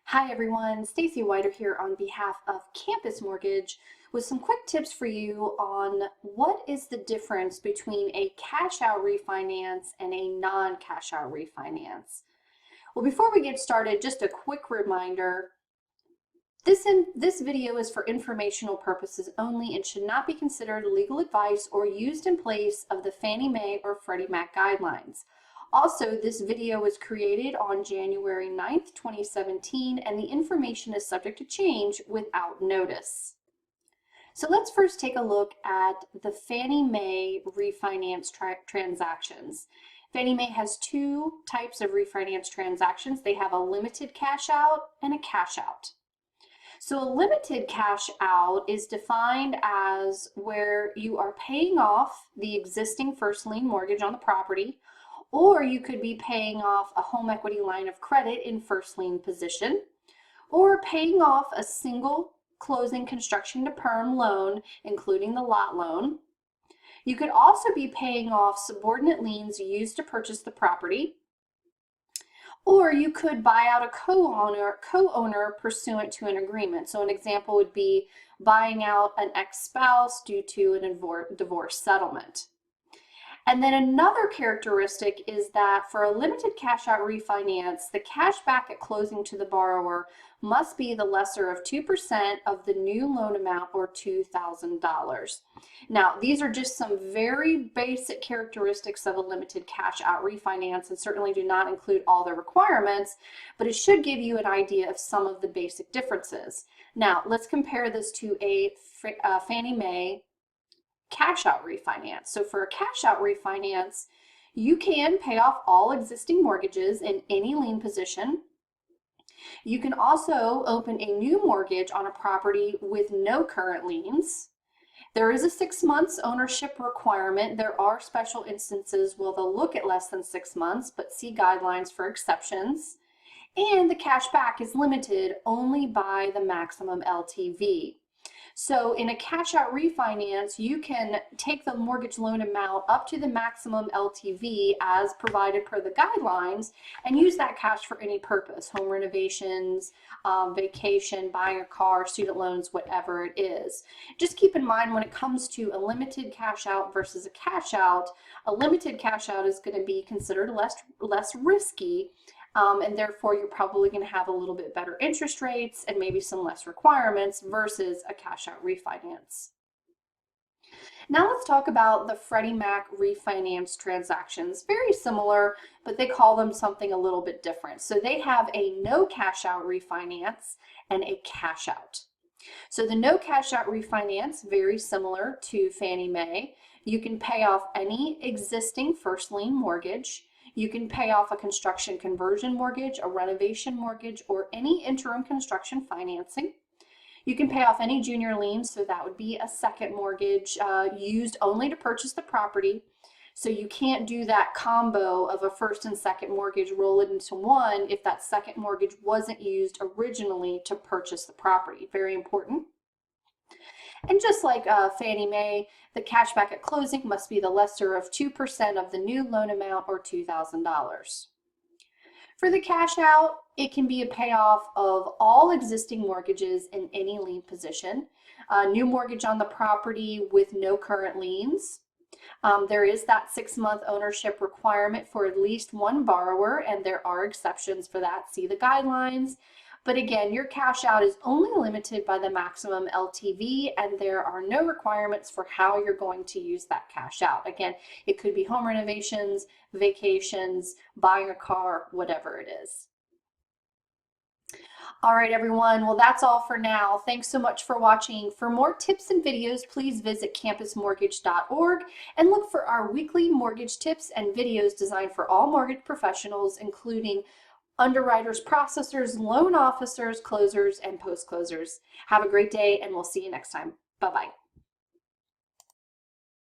Hi everyone, Stacy Whiter here on behalf of Campus Mortgage with some quick tips for you on what is the difference between a cash out refinance and a non-cash out refinance. Well, before we get started, just a quick reminder, this video is for informational purposes only and should not be considered legal advice or used in place of the Fannie Mae or Freddie Mac guidelines. Also, this video was created on January 9th, 2017, and the information is subject to change without notice. So let's first take a look at the Fannie Mae refinance transactions. Fannie Mae has two types of refinance transactions. They have a limited cash out and a cash out. So a limited cash out is defined as where you are paying off the existing first lien mortgage on the property, or you could be paying off a home equity line of credit in first lien position, or paying off a single closing construction to perm loan, including the lot loan. You could also be paying off subordinate liens used to purchase the property, or you could buy out a co-owner pursuant to an agreement. So an example would be buying out an ex-spouse due to a divorce settlement. And then another characteristic is that for a limited cash out refinance, the cash back at closing to the borrower must be the lesser of 2% of the new loan amount or $2,000. Now, these are just some very basic characteristics of a limited cash out refinance and certainly do not include all the requirements, but it should give you an idea of some of the basic differences. Now, let's compare this to a Fannie Mae cash out refinance. So for a cash out refinance, you can pay off all existing mortgages in any lien position. You can also open a new mortgage on a property with no current liens. There is a 6 months ownership requirement. There are special instances where they'll look at less than 6 months, but see guidelines for exceptions. And the cash back is limited only by the maximum LTV. So in a cash out refinance, you can take the mortgage loan amount up to the maximum LTV as provided per the guidelines and use that cash for any purpose, home renovations, vacation, buying a car, student loans, whatever it is. Just keep in mind when it comes to a limited cash out versus a cash out, a limited cash out is going to be considered less risky. And therefore you're probably going to have a little bit better interest rates and maybe some less requirements versus a cash out refinance. Now let's talk about the Freddie Mac refinance transactions. Very similar, but they call them something a little bit different. So they have a no cash out refinance and a cash out. So the no cash out refinance, very similar to Fannie Mae. You can pay off any existing first lien mortgage. You can pay off a construction conversion mortgage, a renovation mortgage, or any interim construction financing. You can pay off any junior liens, so that would be a second mortgage used only to purchase the property. So you can't do that combo of a first and second mortgage, roll it into one if that second mortgage wasn't used originally to purchase the property. Very important. And just like Fannie Mae, the cash back at closing must be the lesser of 2% of the new loan amount or $2,000. For the cash out, it can be a payoff of all existing mortgages in any lien position, a new mortgage on the property with no current liens. There is that 6 month ownership requirement for at least one borrower, and there are exceptions for that. See the guidelines. But again, your cash out is only limited by the maximum LTV, and there are no requirements for how you're going to use that cash out. Again, it could be home renovations, vacations, buying a car, whatever it is. All right, everyone. Well, that's all for now. Thanks so much for watching. For more tips and videos, please visit campusmortgage.org and look for our weekly mortgage tips and videos designed for all mortgage professionals, including underwriters, processors, loan officers, closers, and post-closers. Have a great day, and we'll see you next time. Bye-bye.